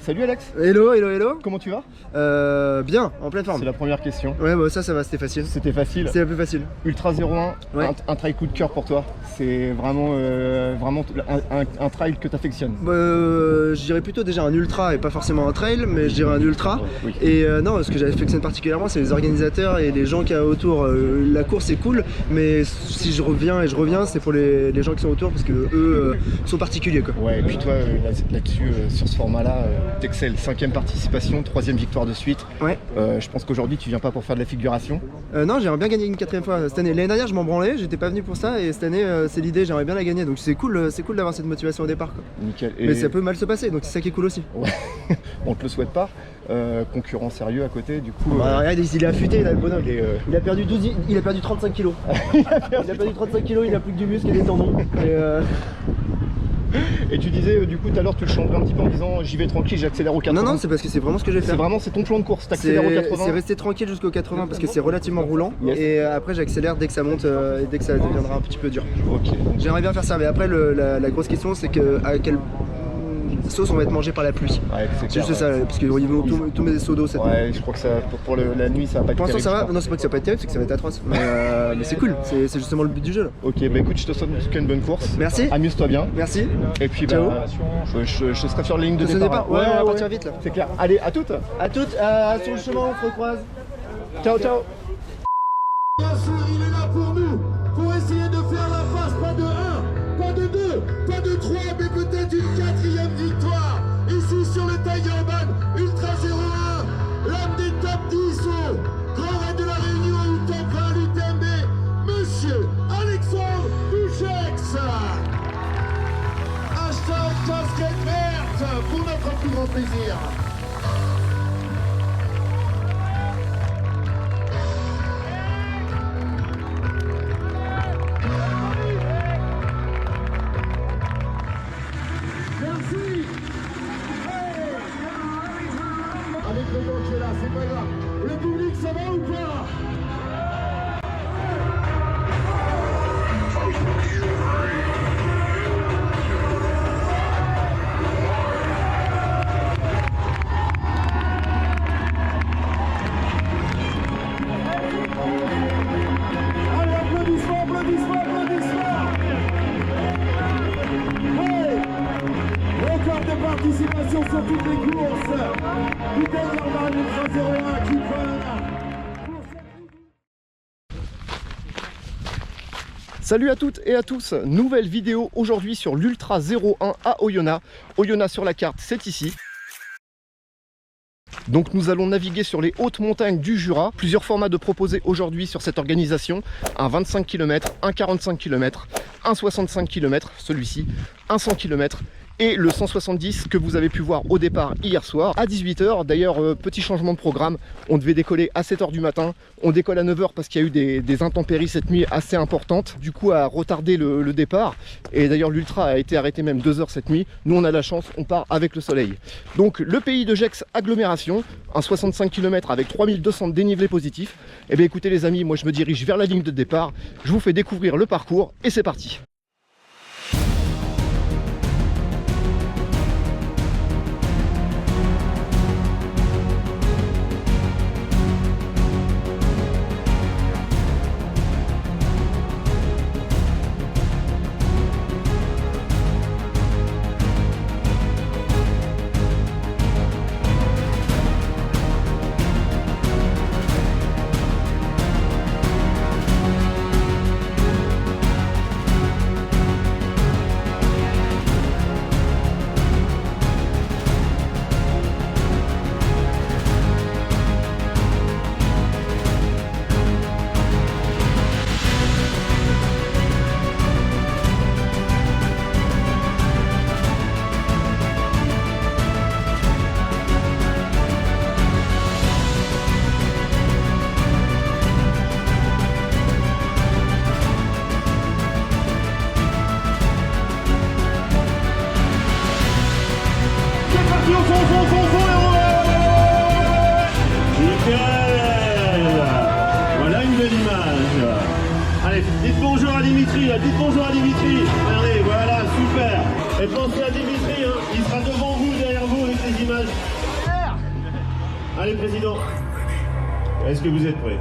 Salut Alex. Hello. Comment tu vas? Bien, en pleine forme. C'est la première question. Ouais, bah ça va, c'était facile. C'était facile. C'était la plus facile. Ultra 01, ouais. un trail coup de cœur pour toi. C'est vraiment, un trail que tu affectionnes. Je dirais plutôt déjà un ultra et pas forcément un trail, mais je dirais un ultra. Oui. Et non, ce que j'affectionne particulièrement, c'est les organisateurs et les gens qu'il y a autour. La course est cool, mais si je reviens, c'est pour les gens qui sont autour parce que eux sont particuliers, quoi. Ouais, et puis toi, là-dessus, sur ce format-là, t'excelles. 5e participation, 3e victoire de suite. Ouais. Je pense qu'aujourd'hui, tu viens pas pour faire de la figuration. Non, j'aimerais bien gagner une 4e fois cette année. L'année dernière, je m'en branlais, j'étais pas venu pour ça, et cette année, c'est l'idée, j'aimerais bien la gagner. Donc c'est cool d'avoir cette motivation au départ, quoi. Nickel. Mais ça peut mal se passer, donc c'est ça qui est cool aussi. Ouais. On te le souhaite pas. Concurrent sérieux à côté, du coup. Regarde, il est affûté, il a le bonhomme. Il a perdu 35 kilos. il a perdu 35 kilos, il a plus que du muscle et des tendons. Et tu disais, du coup, tout à l'heure, tu le changerais un petit peu en disant j'y vais tranquille, j'accélère au 80. Non, c'est parce que c'est vraiment ce que je vais faire. C'est ton plan de course, t'accélères au 80. C'est rester tranquille jusqu'au 80 parce que c'est relativement roulant. Yes. Et après, j'accélère dès que ça monte et dès que ça deviendra un petit peu dur. Ok. J'aimerais bien faire ça, mais après, la grosse question, c'est à quelle sauce on va être mangé par la pluie. Ouais, c'est juste ça, parce qu'il y a tous mes seaux d'eau cette nuit. Ouais, je crois que ça, pour la nuit, ça va pas être terrible. Pour l'instant, ça va. Non, c'est pas que ça va pas être terrible, c'est que ça va être atroce. Mais c'est cool, c'est justement le but du jeu là. Ok, bah écoute, je te souhaite une bonne course. Merci. Amuse-toi bien. Merci. Et puis, ciao. Je serai sur la ligne de départ. Ouais, on va partir vite là. C'est clair. Allez, à toutes. À toutes, sur le chemin, on se recroise. Ciao. Bien sûr, il est là pour nous, pour essayer de faire la passe, pas de 1, pas de 2, pas de 3, mais peut-être une 4e victoire. Ici sur le Tigerman Ultra 01, l'homme des top 10 au Grand Raid de la Réunion, Ultra à l'UTMB, Monsieur Alexandre Bouchex. Hashtag casquette verte pour notre plus grand plaisir. Avec le vent qui est là, c'est pas grave. Le public, ça va ou pas? Allez, applaudissements. Hey, record de participation sur toutes les courses. Du Tigerman Ultra 01 qui va. Salut à toutes et à tous, nouvelle vidéo aujourd'hui sur l'Ultra 01 à Oyonnax. Oyonnax sur la carte, c'est ici. Donc nous allons naviguer sur les hautes montagnes du Jura. Plusieurs formats de proposer aujourd'hui sur cette organisation. Un 25 km, un 45 km, un 65 km, celui-ci, un 100 km. Et le 170 que vous avez pu voir au départ hier soir à 18 h. D'ailleurs, petit changement de programme, on devait décoller à 7 h du matin, on décolle à 9 h parce qu'il y a eu des intempéries cette nuit assez importantes, du coup a retardé le départ. Et d'ailleurs l'ultra a été arrêté même 2 h cette nuit. Nous on a la chance, on part avec le soleil. Donc le pays de Gex agglomération, un 65 km avec 3200 de dénivelé positif. Et bien écoutez les amis, moi je me dirige vers la ligne de départ, je vous fais découvrir le parcours et c'est parti. Voilà une belle image. Allez, dites bonjour à Dimitri, là. Dites bonjour à Dimitri. Regardez, voilà, super. Et pensez à Dimitri, hein, il sera devant vous, derrière vous avec les images. Allez, président. Est-ce que vous êtes prêts?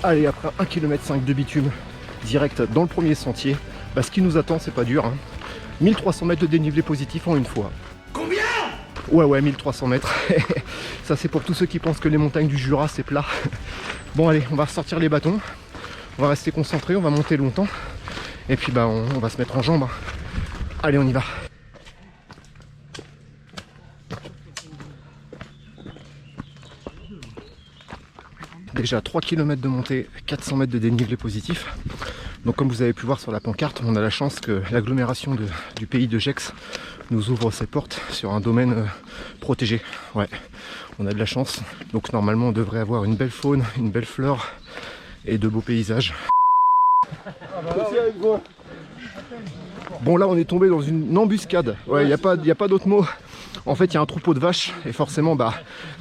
Allez, après 1,5 km de bitume, direct dans le premier sentier, bah, ce qui nous attend, c'est pas dur. Hein. 1300 mètres de dénivelé positif en une fois. Combien? Ouais, 1300 mètres. Ça, c'est pour tous ceux qui pensent que les montagnes du Jura, c'est plat. Bon, allez, on va ressortir les bâtons. On va rester concentré, on va monter longtemps. Et puis, bah, on va se mettre en jambes. Hein. Allez, on y va. Déjà 3 km de montée, 400 mètres de dénivelé positif. Donc comme vous avez pu voir sur la pancarte, on a la chance que l'agglomération du pays de Gex nous ouvre ses portes sur un domaine protégé. Ouais, on a de la chance. Donc normalement on devrait avoir une belle faune, une belle flore et de beaux paysages. Bon là on est tombé dans une embuscade. Ouais, il n'y a pas d'autre mot. En fait, il y a un troupeau de vaches et forcément, bah,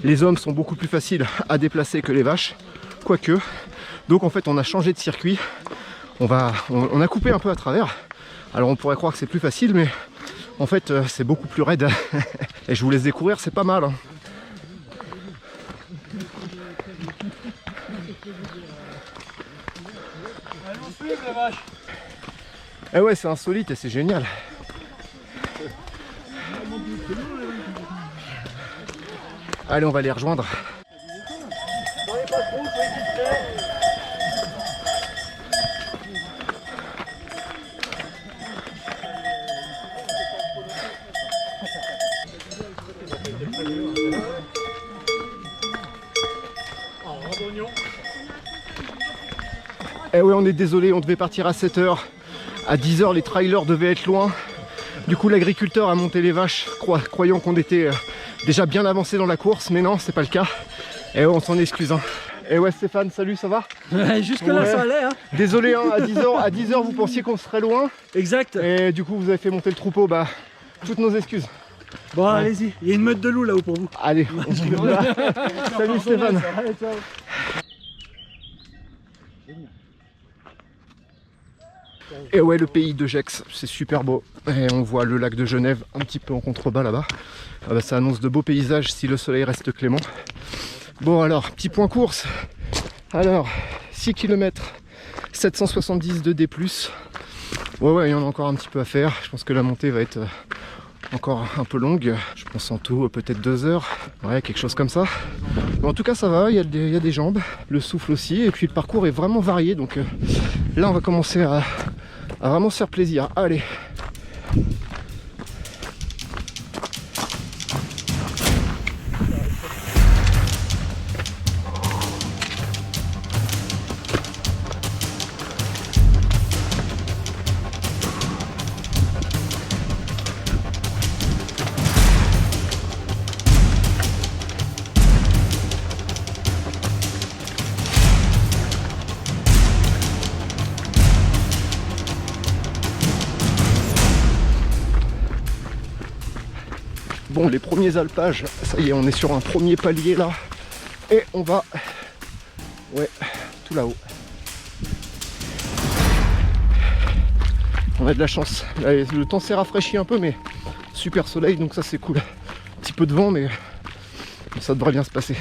les hommes sont beaucoup plus faciles à déplacer que les vaches, quoique. Donc en fait, on a changé de circuit. On a coupé un peu à travers. Alors on pourrait croire que c'est plus facile, mais en fait, c'est beaucoup plus raide. Et je vous laisse découvrir, c'est pas mal. Hein. Eh ouais, c'est insolite et c'est génial. Allez, on va les rejoindre. Eh ouais, on est désolé, on devait partir à 7 h. À 10 h, les trailers devaient être loin. Du coup, l'agriculteur a monté les vaches, croyant qu'on était déjà bien avancé dans la course, mais non, c'est pas le cas. Et ouais, on s'en excuse. Hein. Et ouais, Stéphane, salut, ça va? Ouais, jusque là, ça allait. Hein. Désolé, hein, à 10 h, vous pensiez qu'on serait loin. Exact. Et du coup, vous avez fait monter le troupeau. Bah, toutes nos excuses. Bon, ouais. Allez-y. Il y a une meute de loups là-haut pour vous. Allez, on se là. Salut, Stéphane. Allez, ciao. Et ouais, le pays de Gex, c'est super beau. Et on voit le lac de Genève un petit peu en contrebas là-bas. Ah bah, ça annonce de beaux paysages si le soleil reste clément. Bon alors, petit point course. Alors, 6 km, 770 de D+. Ouais, il y en a encore un petit peu à faire. Je pense que la montée va être encore un peu longue. Je pense en tout peut-être 2 heures. Ouais, quelque chose comme ça. Mais en tout cas, ça va, il y a des jambes. Le souffle aussi. Et puis le parcours est vraiment varié. Donc là, on va commencer à vraiment se faire plaisir. Allez. Bon, les premiers alpages, ça y est, on est sur un premier palier là. Et on va... Ouais, tout là-haut. On a de la chance. Allez, le temps s'est rafraîchi un peu, mais super soleil, donc ça c'est cool. Un petit peu de vent, mais ça devrait bien se passer.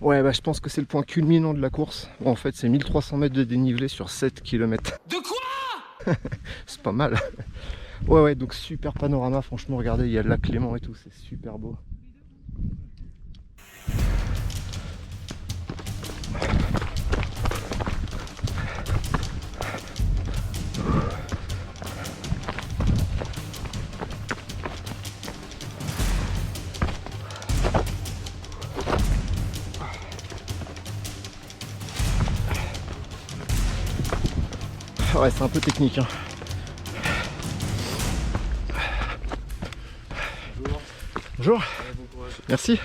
Ouais, bah je pense que c'est le point culminant de la course. Bon, en fait, c'est 1300 mètres de dénivelé sur 7 km. De quoi? C'est pas mal. Ouais, donc super panorama, franchement, regardez, il y a le lac Clément et tout, c'est super beau. Ouais, c'est un peu technique, hein. Bonjour. Merci.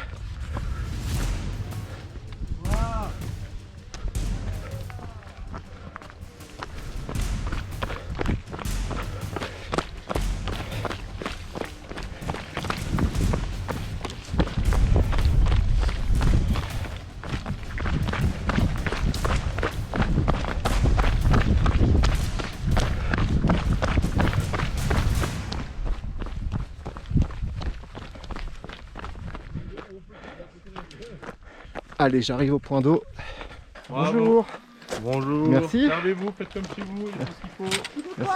Allez, j'arrive au point d'eau. Bonjour. Bonjour. Merci. Servez-vous, faites comme chez vous, il y a tout ce qu'il faut.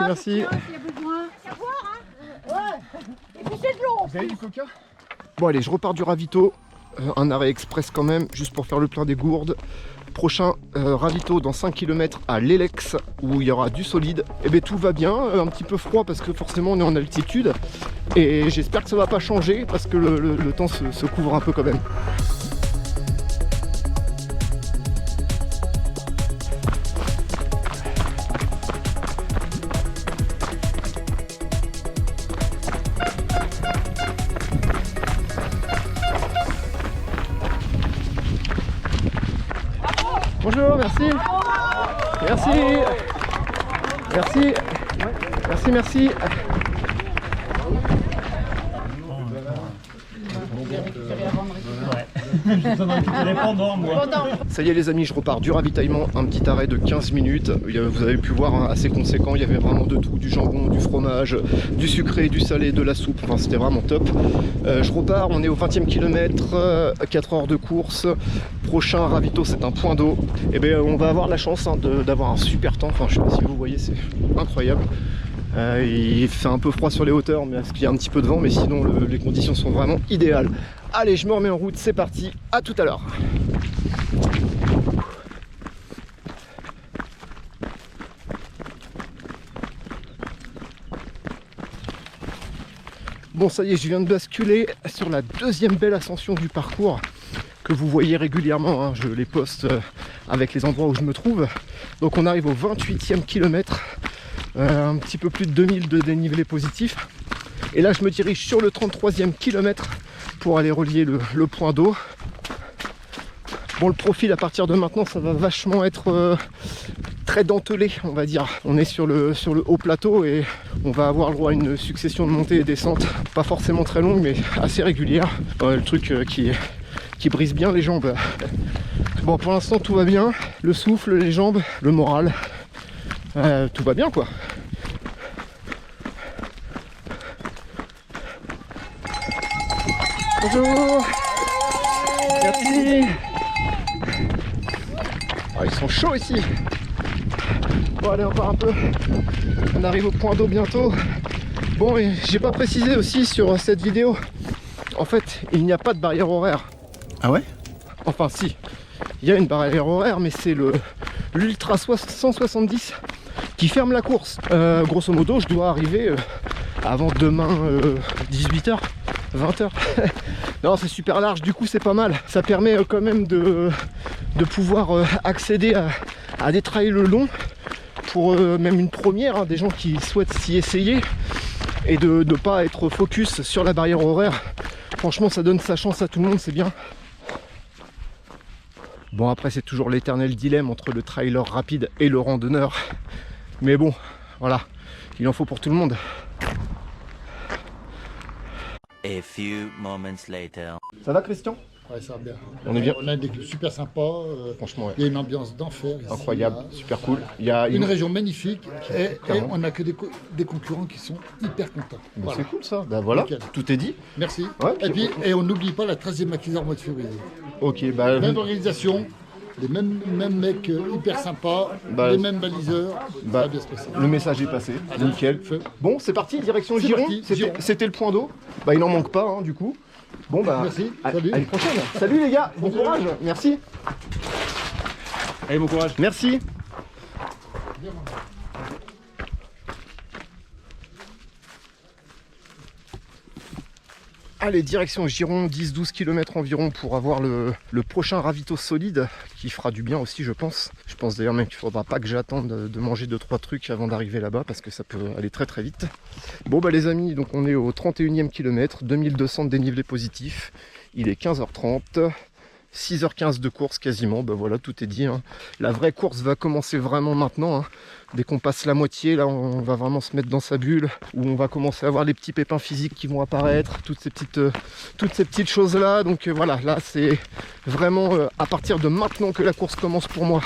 Merci. S'il y a besoin. Savoir, hein. Ouais. Et puis c'est de l'eau. Vous avez du coca? Bon allez, je repars du ravito. Un arrêt express quand même, juste pour faire le plein des gourdes. Prochain ravito dans 5 km à l'Elex, où il y aura du solide. Et bien tout va bien, un petit peu froid parce que forcément on est en altitude. Et j'espère que ça va pas changer parce que le temps se couvre un peu quand même. Bonjour, merci. Merci. Ça y est les amis, je repars du ravitaillement, un petit arrêt de 15 minutes. Vous avez pu voir, hein, assez conséquent, il y avait vraiment de tout, du jambon, du fromage, du sucré, du salé, de la soupe, enfin c'était vraiment top. Je repars, on est au 20e kilomètre, 4 heures de course. Prochain ravito, c'est un point d'eau. Et bien on va avoir la chance, hein, d'avoir un super temps, enfin je sais pas si vous voyez, c'est incroyable. Il fait un peu froid sur les hauteurs, mais parce qu'il y a un petit peu de vent, mais sinon les conditions sont vraiment idéales. Allez, je me remets en route, c'est parti, à tout à l'heure. Bon, ça y est, je viens de basculer sur la deuxième belle ascension du parcours que vous voyez régulièrement, hein, je les poste avec les endroits où je me trouve. Donc on arrive au 28e kilomètre, un petit peu plus de 2000 de dénivelé positif. Et là je me dirige sur le 33e kilomètre pour aller relier le point d'eau. Bon, le profil à partir de maintenant ça va vachement être très dentelé, on va dire. On est sur le haut plateau et on va avoir le droit à une succession de montées et descentes, pas forcément très longue mais assez régulière. Le truc qui brise bien les jambes. Bon, pour l'instant tout va bien, le souffle, les jambes, le moral, tout va bien quoi. Bonjour. Merci. Ah, ils sont chauds ici. Bon allez, encore un peu. On arrive au point d'eau bientôt. Bon, et j'ai pas précisé aussi sur cette vidéo, en fait il n'y a pas de barrière horaire. Ah ouais? Enfin si, il y a une barrière horaire, mais c'est l'Ultra 170 qui ferme la course. Grosso modo, je dois arriver avant demain 18h, 20h. Non, c'est super large, du coup c'est pas mal. Ça permet quand même de pouvoir accéder à des trails longs pour même une première, hein, des gens qui souhaitent s'y essayer et de ne pas être focus sur la barrière horaire. Franchement, ça donne sa chance à tout le monde, c'est bien. Bon, après c'est toujours l'éternel dilemme entre le trailer rapide et le randonneur. Mais bon, voilà, il en faut pour tout le monde. A few moments later. Ça va Christian? Ouais, ça va bien. On est bien. On a des clubs super sympas. Franchement, ouais. Il y a une ambiance d'enfer ici. Incroyable, Il y a super cool. Il y a une région magnifique et Clairement. on n'a que des concurrents qui sont hyper contents. Bah, Voilà. c'est cool ça. Bah voilà, Nickel. tout est dit. Merci. Ouais, Et on n'oublie pas la 13e maquisard au mois de février. Ok, bah Même organisation, les mêmes mecs hyper sympas, Bah, les mêmes baliseurs. bah, Ça va bien se passer. le message est passé. Nickel. Feu. Bon, c'est parti, direction C'est Giron. parti, C'était- Giron. C'était le point d'eau. Bah, il n'en manque pas, hein, du coup. Bon, bah. Merci, À salut. à la prochaine. Salut les gars, bon courage. Merci. Allez, bon courage. Merci. Allez, direction Giron, 10-12 km environ pour avoir le prochain ravito solide qui fera du bien aussi, je pense. Je pense d'ailleurs même qu'il ne faudra pas que j'attende de manger 2-3 trucs avant d'arriver là-bas parce que ça peut aller très très vite. Bon bah les amis, donc on est au 31e kilomètre, 2200 de dénivelé positif. Il est 15h30. 6h15 de course quasiment, bah voilà, tout est dit, hein. La vraie course va commencer vraiment maintenant, hein. Dès qu'on passe la moitié, là on va vraiment se mettre dans sa bulle, où on va commencer à avoir les petits pépins physiques qui vont apparaître, toutes ces petites choses là. Donc voilà, là c'est vraiment à partir de maintenant que la course commence pour moi.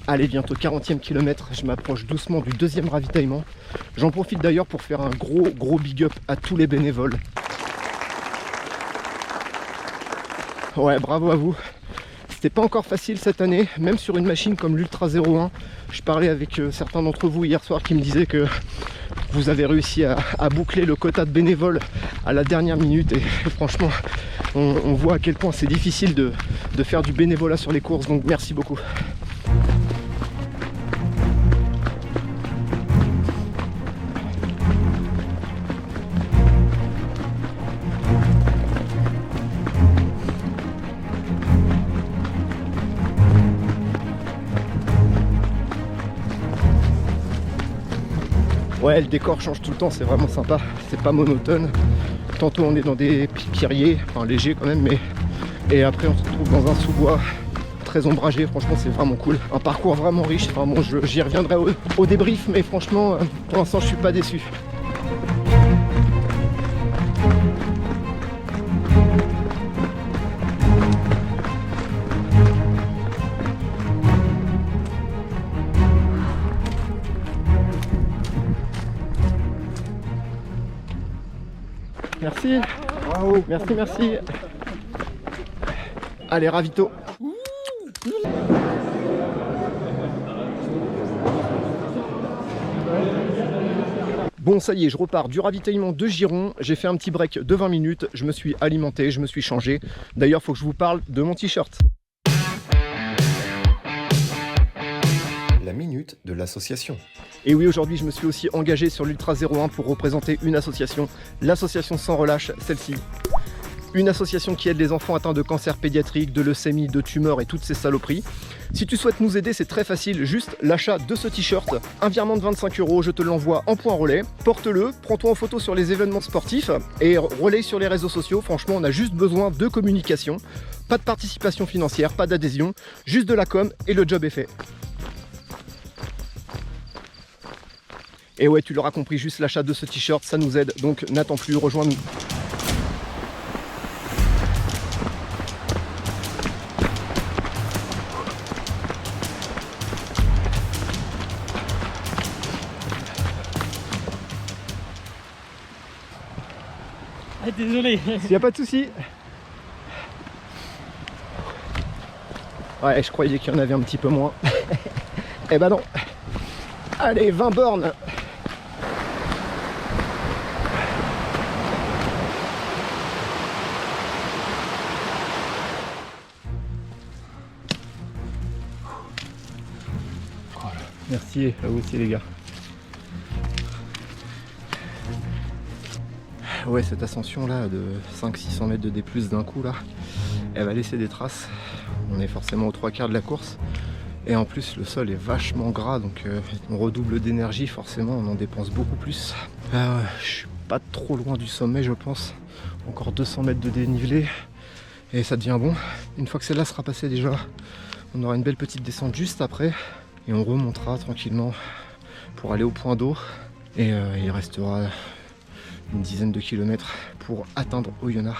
Allez, bientôt 40e kilomètre, je m'approche doucement du deuxième ravitaillement. J'en profite d'ailleurs pour faire un gros big up à tous les bénévoles. Ouais, bravo à vous. C'était pas encore facile cette année, même sur une machine comme l'Ultra 01. Je parlais avec certains d'entre vous hier soir qui me disaient que vous avez réussi à boucler le quota de bénévoles à la dernière minute. Et franchement, on voit à quel point c'est difficile de faire du bénévolat sur les courses. Donc merci beaucoup. Ouais, le décor change tout le temps, c'est vraiment sympa, c'est pas monotone. Tantôt on est dans des pierriers, enfin légers quand même, mais et après on se retrouve dans un sous-bois très ombragé. Franchement c'est vraiment cool, un parcours vraiment riche. Enfin bon, j'y reviendrai au débrief, mais franchement pour l'instant je suis pas déçu. Merci. Bravo. Merci. Allez, ravito. Bon, ça y est, je repars du ravitaillement de Giron. J'ai fait un petit break de 20 minutes. Je me suis alimenté, je me suis changé. D'ailleurs, il faut que je vous parle de mon t-shirt. La minute de l'association. Et oui, aujourd'hui, je me suis aussi engagé sur l'Ultra 01 pour représenter une association, l'association Sans Relâche, celle-ci. Une association qui aide les enfants atteints de cancer pédiatrique, de leucémie, de tumeurs et toutes ces saloperies. Si tu souhaites nous aider, c'est très facile, juste l'achat de ce t-shirt, un virement de 25 €, je te l'envoie en point relais. Porte-le, prends-toi en photo sur les événements sportifs et relaye sur les réseaux sociaux. Franchement, on a juste besoin de communication, pas de participation financière, pas d'adhésion, juste de la com et le job est fait. Et ouais, tu l'auras compris, juste l'achat de ce t-shirt, ça nous aide, donc n'attends plus, rejoins-nous. Ah, désolé. Il n'y a pas de souci. Ouais, je croyais qu'il y en avait un petit peu moins. Eh ben non. Allez, 20 bornes. Merci, à vous aussi les gars. Ouais, cette ascension là de 500-600 mètres de D+ d'un coup là, elle va laisser des traces. On est forcément aux 3/4 de la course. Et en plus le sol est vachement gras, donc on redouble d'énergie, forcément on en dépense beaucoup plus. Je suis pas trop loin du sommet je pense. Encore 200 mètres de dénivelé et ça devient bon. Une fois que celle-là sera passée déjà, on aura une belle petite descente juste après. Et on remontera tranquillement pour aller au point d'eau. Et il restera une dizaine de kilomètres pour atteindre Oyonnax.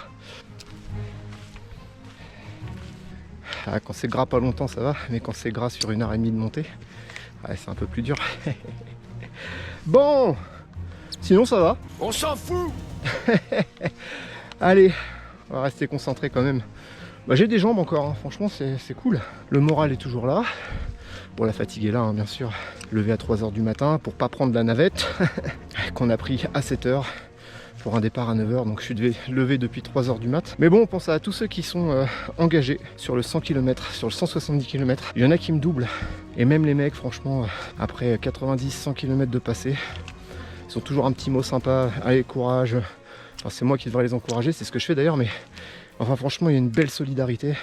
Ah, quand c'est gras pas longtemps ça va, mais quand c'est gras sur 1h30 de montée, ouais, c'est un peu plus dur. Bon, sinon ça va. On s'en fout. Allez, on va rester concentré quand même. Bah, j'ai des jambes encore, hein. Franchement c'est cool. Le moral est toujours là. Bon, la fatigue est là, hein, bien sûr. Levé à 3h du matin pour pas prendre la navette qu'on a pris à 7h pour un départ à 9h. Donc je suis levé depuis 3h du mat. Mais bon, on pense à tous ceux qui sont engagés sur le 100 km, sur le 170 km. Il y en a qui me doublent. Et même les mecs, franchement, après 90-100 km de passé, ils ont toujours un petit mot sympa. Allez, courage. Enfin, c'est moi qui devrais les encourager, c'est ce que je fais d'ailleurs, mais enfin franchement il y a une belle solidarité.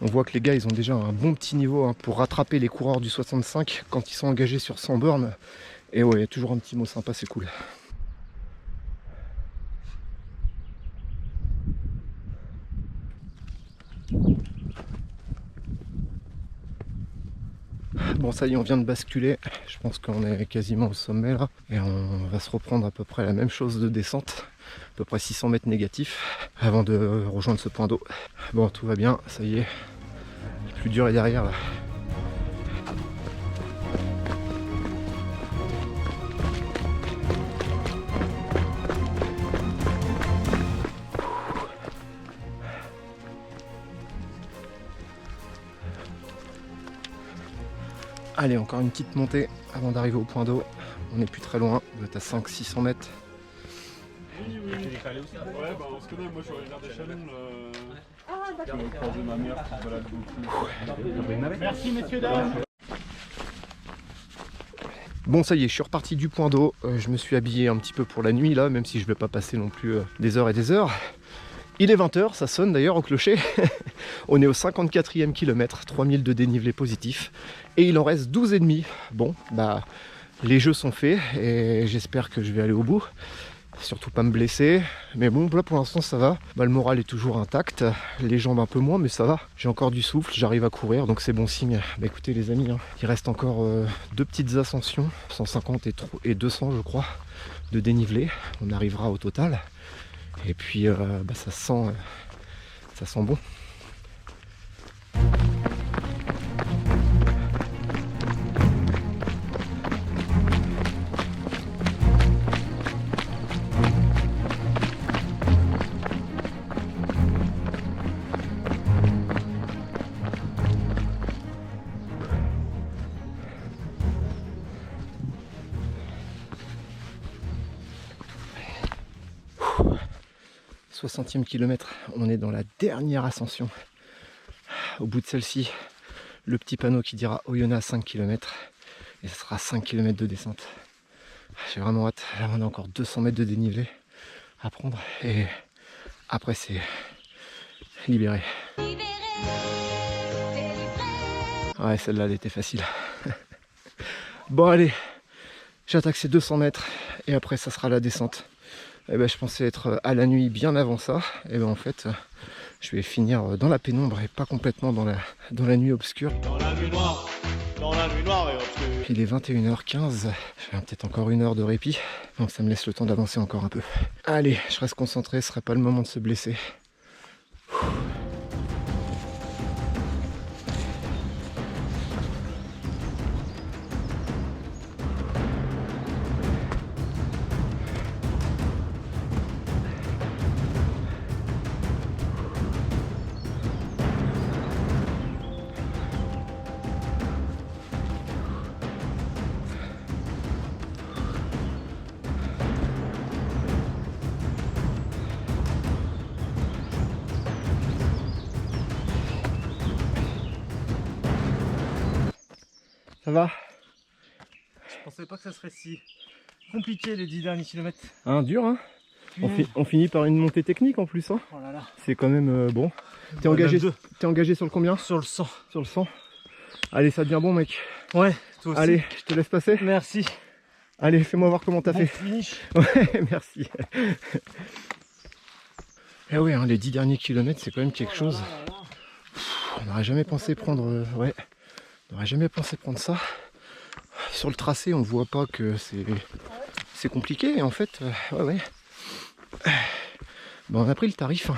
On voit que les gars ils ont déjà un bon petit niveau hein, pour rattraper les coureurs du 65 quand ils sont engagés sur 100 bornes. Et ouais, il y a toujours un petit mot sympa, c'est cool. Bon ça y est, on vient de basculer, je pense qu'on est quasiment au sommet là, et on va se reprendre à peu près la même chose de descente, à peu près 600 mètres négatifs, avant de rejoindre ce point d'eau. Bon, tout va bien, ça y est, le plus dur est derrière là. Allez, encore une petite montée avant d'arriver au point d'eau. On n'est plus très loin, on est à 500-600 mètres. Oui, oui. Ouais, bah on se connaît, moi je suis originaire des Chalons. Je croise ma mère qui se balade beaucoup. Merci messieurs, dames. Bon ça y est, je suis reparti du point d'eau. Je me suis habillé un petit peu pour la nuit là, même si je vais pas passer non plus des heures et des heures. Il est 20h, ça sonne d'ailleurs au clocher. On est au 54e kilomètre, 3000 de dénivelé positif. Et il en reste 12,5. Bon, bah les jeux sont faits et j'espère que je vais aller au bout. Surtout pas me blesser. Mais bon, là pour l'instant ça va. Bah, le moral est toujours intact. Les jambes un peu moins, mais ça va. J'ai encore du souffle, j'arrive à courir, donc c'est bon signe. Bah écoutez les amis, hein, il reste encore deux petites ascensions, 150 et 200 je crois, de dénivelé. On arrivera au total. Et puis bah, ça sent bon. Au 60e kilomètre, on est dans la dernière ascension. Au bout de celle-ci, le petit panneau qui dira Oyonnax 5 km et ce sera 5 km de descente. J'ai vraiment hâte. Là, on a encore 200 mètres de dénivelé à prendre et après c'est libéré. Ouais, celle-là elle était facile. Bon allez, j'attaque ces 200 mètres et après ça sera la descente. Et ben, je pensais être à la nuit bien avant ça, et ben en fait je vais finir dans la pénombre et pas complètement dans la nuit obscure. Dans la nuit noire et obscure. Il est 21h15, j'ai peut-être encore 1 heure de répit, donc ça me laisse le temps d'avancer encore un peu. Allez, je reste concentré, ce serait pas le moment de se blesser. Ça va? Je pensais pas que ça serait si compliqué les 10 derniers kilomètres. Hein, dur hein? On finit par une montée technique en plus hein? Oh là là. C'est quand même bon. T'es engagé sur le combien? Sur le 100. Sur le 100. Allez, ça devient bon mec. Ouais, toi aussi. Allez, je te laisse passer. Merci. Allez, fais-moi voir comment t'as Bon fait. finish. Ouais, merci. Eh oui, hein, les 10 derniers kilomètres, c'est quand même quelque chose. On n'aurait jamais pensé prendre... ouais, on n'aurait jamais pensé prendre ça. Sur le tracé, on ne voit pas que c'est compliqué. Et en fait, ouais, Bon, on a pris le tarif, hein.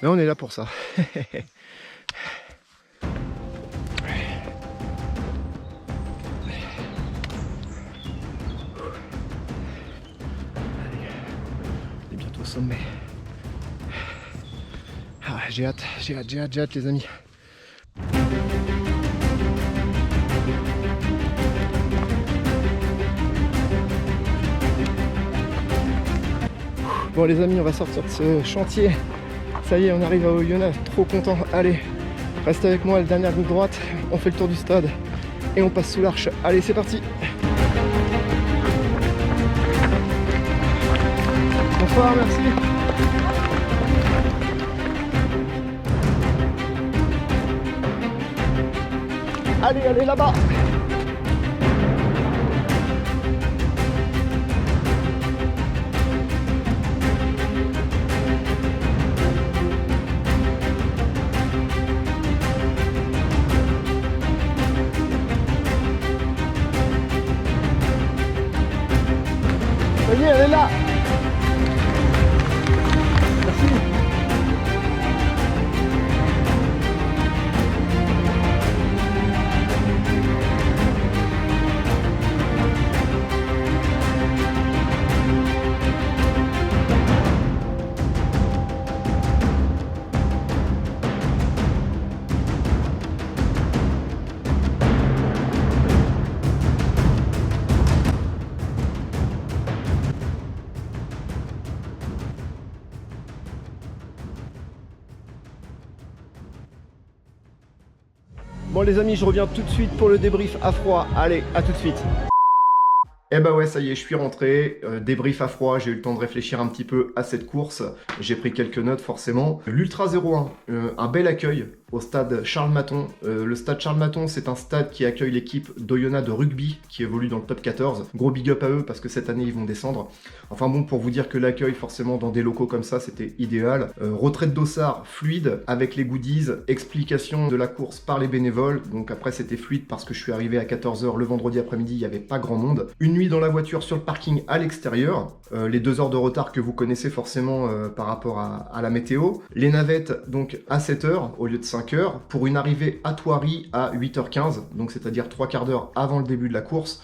Mais on est là pour ça. On est bientôt au sommet. Ah, j'ai hâte les amis. Bon les amis, on va sortir de ce chantier. Ça y est, on arrive à Oyonnax, trop content. Allez, reste avec moi, la dernière ligne droite. On fait le tour du stade et on passe sous l'arche. Allez, c'est parti. Bonsoir, merci. Allez, allez là-bas. Ça y est, elle est là. Merci. Bon les amis, je reviens tout de suite pour le débrief à froid. Allez, à tout de suite. Eh bah ouais, ça y est, je suis rentré. Débrief à froid, j'ai eu le temps de réfléchir un petit peu à cette course. J'ai pris quelques notes forcément. L'Ultra 01, un bel accueil au stade Charles Maton. Le stade Charles Maton, c'est un stade qui accueille l'équipe d'Oyonnax de rugby qui évolue dans le top 14. Gros big up à eux parce que cette année ils vont descendre. Enfin bon, pour vous dire que l'accueil forcément dans des locaux comme ça, c'était idéal. Retrait de dossard fluide avec les goodies, explication de la course par les bénévoles. Donc après c'était fluide parce que je suis arrivé à 14 h le vendredi après-midi, il n'y avait pas grand monde. Une nuit dans la voiture sur le parking à l'extérieur. Les 2 heures de retard que vous connaissez forcément par rapport à la météo. Les navettes donc à 7 h au lieu de 5 h pour une arrivée à Thoiry à 8 h 15, donc c'est-à-dire 3 quarts d'heure avant le début de la course.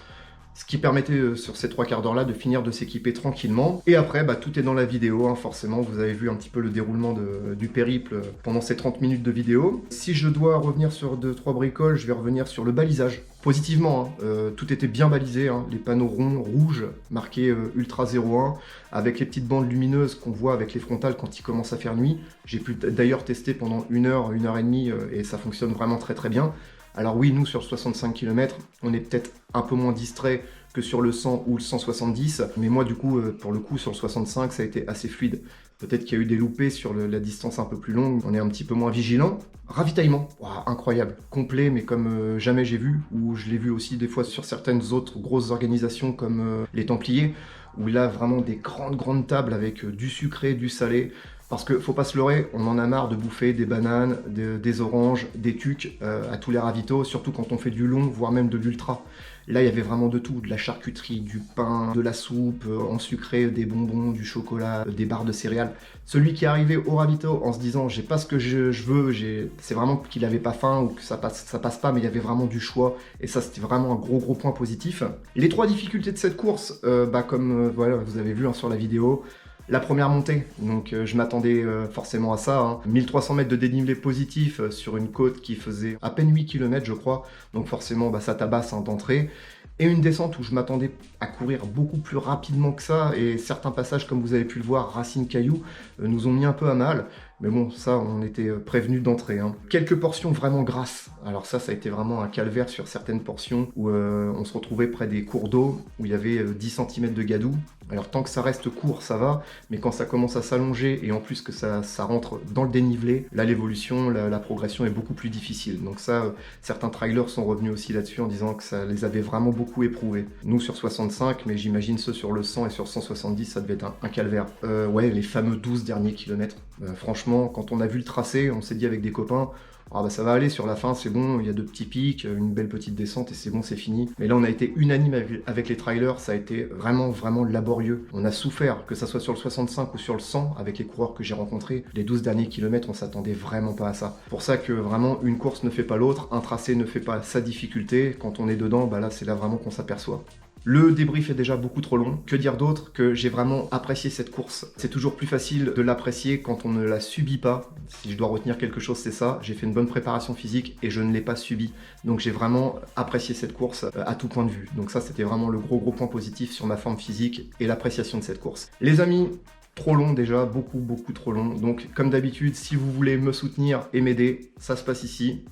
Ce qui permettait sur ces 3 quarts d'heure là de finir de s'équiper tranquillement. Et après, bah, tout est dans la vidéo, hein, forcément. Vous avez vu un petit peu le déroulement du périple pendant ces 30 minutes de vidéo. Si je dois revenir sur 2-3 bricoles, je vais revenir sur le balisage. Positivement, hein, tout était bien balisé, hein, les panneaux ronds, rouges, marqués Ultra 01, avec les petites bandes lumineuses qu'on voit avec les frontales quand il commence à faire nuit. J'ai pu d'ailleurs tester pendant 1 heure, 1 heure et demie, et ça fonctionne vraiment très très bien. Alors oui, nous sur 65 km, on est peut-être un peu moins distrait que sur le 100 ou le 170, mais moi du coup, pour le coup, sur le 65, ça a été assez fluide. Peut-être qu'il y a eu des loupés sur la distance un peu plus longue, on est un petit peu moins vigilant. Ravitaillement, wow, incroyable, complet, mais comme jamais j'ai vu, ou je l'ai vu aussi des fois sur certaines autres grosses organisations comme les Templiers, où là vraiment des grandes tables avec du sucré, du salé. Parce que faut pas se leurrer, on en a marre de bouffer des bananes, des oranges, des tucs à tous les ravitaux, surtout quand on fait du long, voire même de l'ultra. Là, il y avait vraiment de tout, de la charcuterie, du pain, de la soupe, en sucré, des bonbons, du chocolat, des barres de céréales. Celui qui est arrivé au ravito en se disant j'ai pas ce que je veux, c'est vraiment qu'il avait pas faim ou que ça passe pas, mais il y avait vraiment du choix et ça c'était vraiment un gros point positif. Les 3 difficultés de cette course, voilà, vous avez vu hein, sur la vidéo. La première montée, donc je m'attendais forcément à ça, hein. 1300 mètres de dénivelé positif sur une côte qui faisait à peine 8 km je crois, donc forcément bah, ça tabasse hein, d'entrée. Et une descente où je m'attendais à courir beaucoup plus rapidement que ça, et certains passages comme vous avez pu le voir, racines cailloux, nous ont mis un peu à mal. Mais bon, ça, on était prévenus d'entrée. Hein. Quelques portions vraiment grasses. Alors ça a été vraiment un calvaire sur certaines portions où on se retrouvait près des cours d'eau, où il y avait 10 cm de gadou. Alors tant que ça reste court, ça va, mais quand ça commence à s'allonger, et en plus que ça rentre dans le dénivelé, là l'évolution, la progression est beaucoup plus difficile. Donc ça, certains trailers sont revenus aussi là-dessus en disant que ça les avait vraiment beaucoup éprouvés. Nous sur 65, mais j'imagine ceux sur le 100 et sur 170, ça devait être un calvaire. Ouais, les fameux 12 derniers kilomètres. Franchement, franchement, quand on a vu le tracé, on s'est dit avec des copains, ah bah ça va aller sur la fin, c'est bon, il y a 2 petits pics, une belle petite descente et c'est bon, c'est fini. Mais là on a été unanime avec les trailers, ça a été vraiment laborieux. On a souffert, que ça soit sur le 65 ou sur le 100, avec les coureurs que j'ai rencontrés. Les 12 derniers kilomètres, on s'attendait vraiment pas à ça. Pour ça que vraiment une course ne fait pas l'autre, un tracé ne fait pas sa difficulté. Quand on est dedans, bah là c'est là vraiment qu'on s'aperçoit. Le débrief est déjà beaucoup trop long. Que dire d'autre que j'ai vraiment apprécié cette course. C'est toujours plus facile de l'apprécier quand on ne la subit pas. Si je dois retenir quelque chose, c'est ça. J'ai fait une bonne préparation physique et je ne l'ai pas subie. Donc j'ai vraiment apprécié cette course à tout point de vue. Donc ça, c'était vraiment le gros point positif sur ma forme physique et l'appréciation de cette course. Les amis, trop long déjà, beaucoup trop long. Donc comme d'habitude, si vous voulez me soutenir et m'aider, ça se passe ici.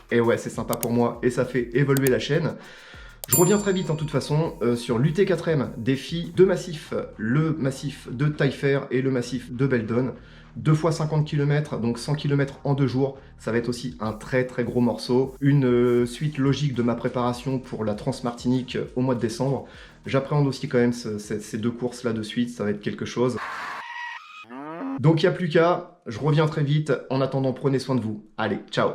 Et ouais, c'est sympa pour moi et ça fait évoluer la chaîne. Je reviens très vite en toute façon sur l'UT4M, défi 2 massifs, le massif de Taillefer et le massif de Beldon. 2 fois 50 km, donc 100 km en 2 jours, ça va être aussi un très gros morceau. Une suite logique de ma préparation pour la Transmartinique au mois de décembre. J'appréhende aussi quand même ces 2 courses là de suite, ça va être quelque chose. Donc il n'y a plus qu'à, je reviens très vite, en attendant prenez soin de vous. Allez, ciao!